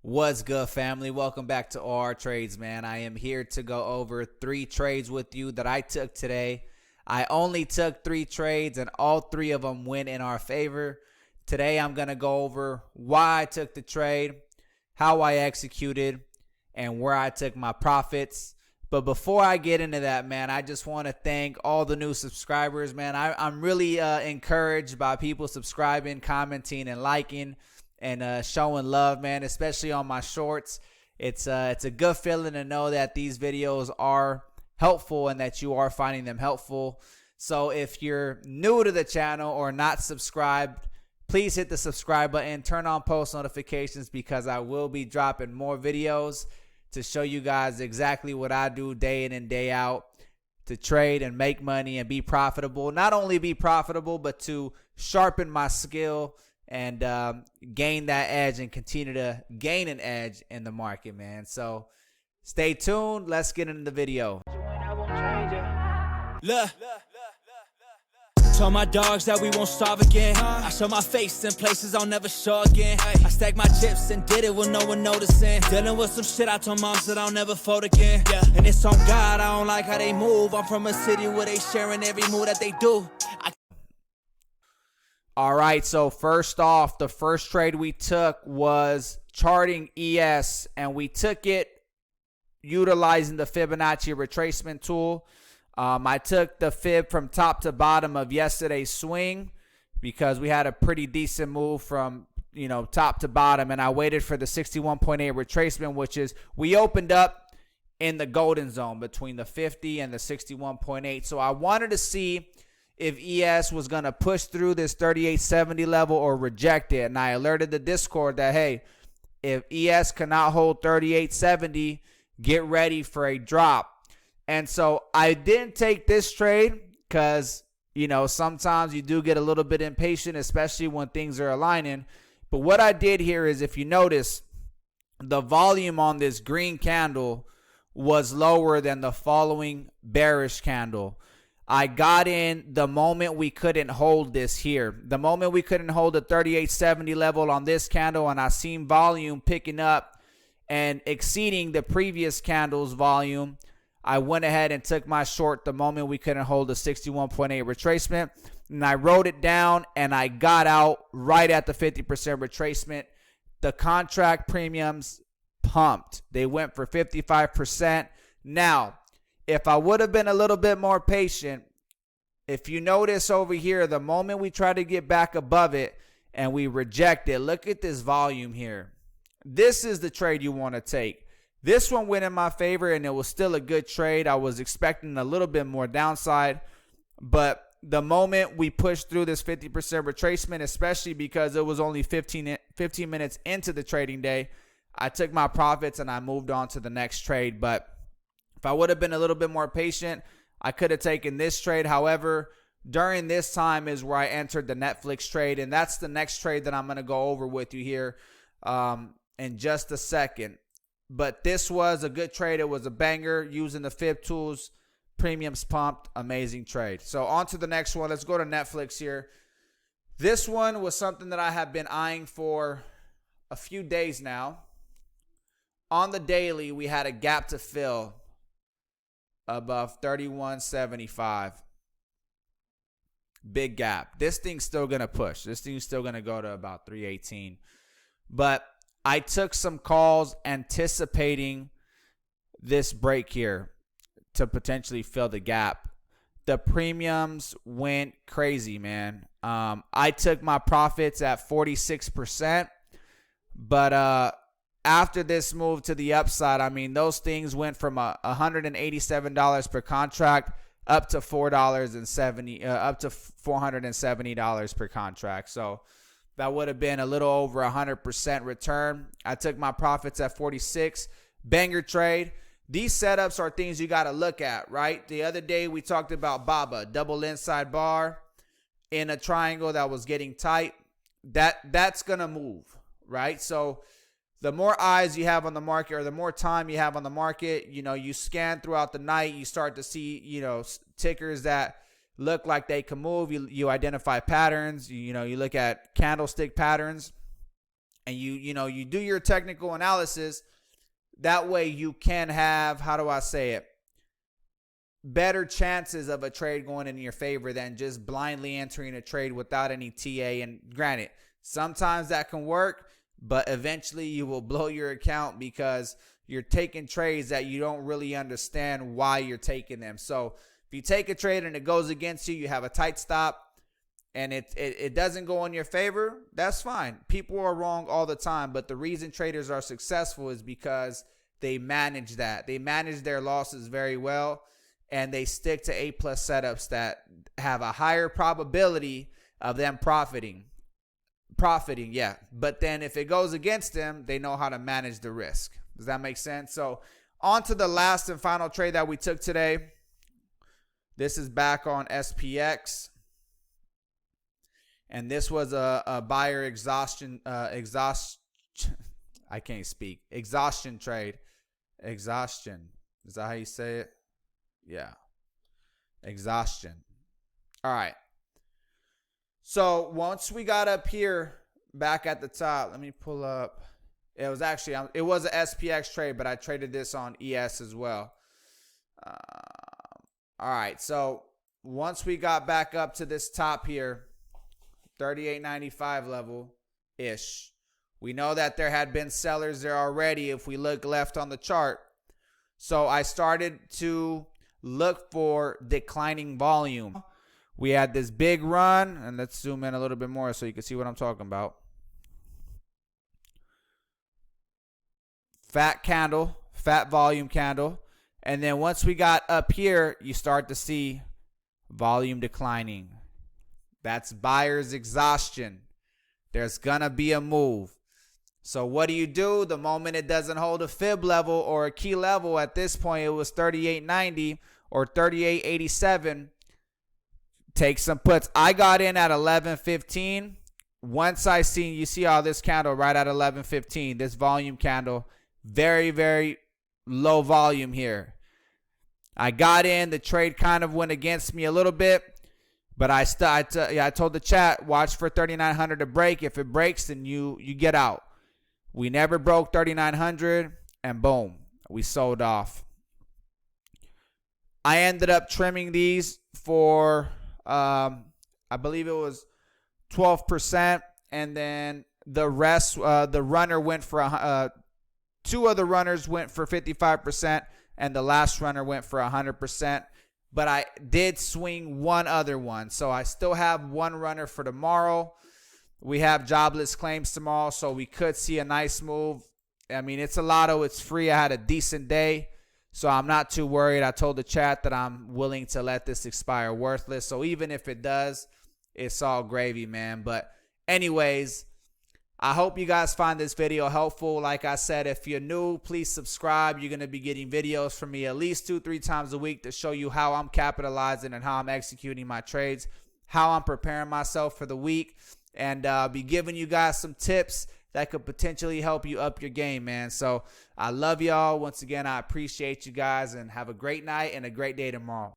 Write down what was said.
What's good, family? Welcome back to OR Trades, man. I am here to go over 3 trades with you that I took today. I only took 3 trades, and all 3 of them went in our favor. Today, I'm going to go over why I took the trade, how I executed, and where I took my profits. But before I get into that, man, I just want to thank all the new subscribers, man. I'm really encouraged by people subscribing, commenting, and liking. And showing love, man, especially on my shorts. It's a good feeling to know that these videos are helpful and that you are finding them helpful. So if you're new to the channel or not subscribed, please hit the subscribe button, turn on post notifications, because I will be dropping more videos to show you guys exactly what I do day in and day out to trade and make money and be profitable. Not only be profitable, but to sharpen my skill and gain that edge and continue to gain an edge in the market, man. So stay tuned. Let's get into the video. Look. Told my dogs that we won't starve again. I show my face in places I'll never show again. I stacked my chips and did it with no one noticing. Dealing with some shit I told moms that I'll never fold again. And it's on God, I don't like how they move. I'm from a city where they sharing every move that they do. All right, so first off, the first trade we took was charting ES, and we took it utilizing the Fibonacci retracement tool. I took the fib from top to bottom of yesterday's swing because we had a pretty decent move from, top to bottom, and I waited for the 61.8 retracement, which is we opened up in the golden zone between the 50 and the 61.8. So I wanted to see if ES was going to push through this 3870 level or reject it. And I alerted the Discord that, hey, if ES cannot hold 3870, get ready for a drop. And so I didn't take this trade because, sometimes you do get a little bit impatient, especially when things are aligning. But what I did here is, if you notice, the volume on this green candle was lower than the following bearish candle. I got in the moment we couldn't hold this here. The moment we couldn't hold the 3870 level on this candle, and I seen volume picking up and exceeding the previous candle's volume, I went ahead and took my short the moment we couldn't hold the 61.8 retracement. And I wrote it down, and I got out right at the 50% retracement. The contract premiums pumped. They went for 55%. Now, if I would have been a little bit more patient, if you notice over here, the moment we try to get back above it and we reject it, look at this volume here. This is the trade you want to take. This one went in my favor, and it was still a good trade. I was expecting a little bit more downside, but the moment we pushed through this 50% retracement, especially because it was only 15 minutes into the trading day, I took my profits and I moved on to the next trade. But if I would have been a little bit more patient, I could have taken this trade. However, during this time is where I entered the Netflix trade, and that's the next trade that I'm going to go over with you here in just a second. But this was a good trade. It was a banger using the fib tools. Premiums pumped. Amazing trade. So on to the next one. Let's go to Netflix here. This one was something that I have been eyeing for a few days now. On the daily, we had a gap to fill above 31.75. Big gap. This thing's still going to push. This thing's still going to go to about 318. But I took some calls anticipating this break here to potentially fill the gap. The premiums went crazy, man. I took my profits at 46%. But after this move to the upside, I mean, those things went from $187 per contract up to $470 per contract. So that would have been a little over 100% return. I took my profits at 46. Banger trade. These setups are things you got to look at, right? The other day we talked about BABA, double inside bar in a triangle that was getting tight. That's going to move, right? So the more eyes you have on the market, or the more time you have on the market, you scan throughout the night, you start to see, tickers that look like they can move. You identify patterns, you look at candlestick patterns. and you do your technical analysis, that way you can have, how do I say it, better chances of a trade going in your favor than just blindly entering a trade without any TA. And granted, sometimes that can work, but eventually you will blow your account because you're taking trades that you don't really understand why you're taking them. So if you take a trade and it goes against you, you have a tight stop, and it doesn't go in your favor, that's fine. People are wrong all the time, but the reason traders are successful is because they manage that. They manage their losses very well, and they stick to A+ setups that have a higher probability of them profiting, yeah. But then if it goes against them, they know how to manage the risk. Does that make sense? So on to the last and final trade that we took today. This is back on SPX. And this was a buyer exhaustion I can't speak. Exhaustion trade. Exhaustion. Is that how you say it? Yeah. Exhaustion. All right. So once we got up here back at the top, let me pull up. It was an SPX trade, but I traded this on ES as well. All right. So once we got back up to this top here, 38.95 level ish, we know that there had been sellers there already if we look left on the chart. So I started to look for declining volume. We had this big run, and let's zoom in a little bit more so you can see what I'm talking about. Fat candle, fat volume candle. And then once we got up here, you start to see volume declining. That's buyer's exhaustion. There's going to be a move. So what do? The moment it doesn't hold a fib level or a key level, at this point it was 38.90 or 38.87, take some puts. I got in at 11.15. Once I seen, you see all this candle right at 11.15, this volume candle, very, very low volume here. I got in. The trade kind of went against me a little bit. But I told the chat, watch for 3,900 to break. If it breaks, then you get out. We never broke 3,900, and boom, we sold off. I ended up trimming these for, I believe it was 12%, and then the rest, the runner went for, two of the runners went for 55%, and the last runner went for 100%. But I did swing one other one. So I still have one runner for tomorrow. We have jobless claims tomorrow, so we could see a nice move. I mean, it's a lotto. It's free. I had a decent day, so I'm not too worried. I told the chat that I'm willing to let this expire worthless. So even if it does, it's all gravy, man. But anyways, I hope you guys find this video helpful. Like I said, if you're new, please subscribe. You're going to be getting videos from me at least 2-3 times a week to show you how I'm capitalizing and how I'm executing my trades, how I'm preparing myself for the week, and be giving you guys some tips that could potentially help you up your game, man. So I love y'all. Once again, I appreciate you guys, and have a great night and a great day tomorrow.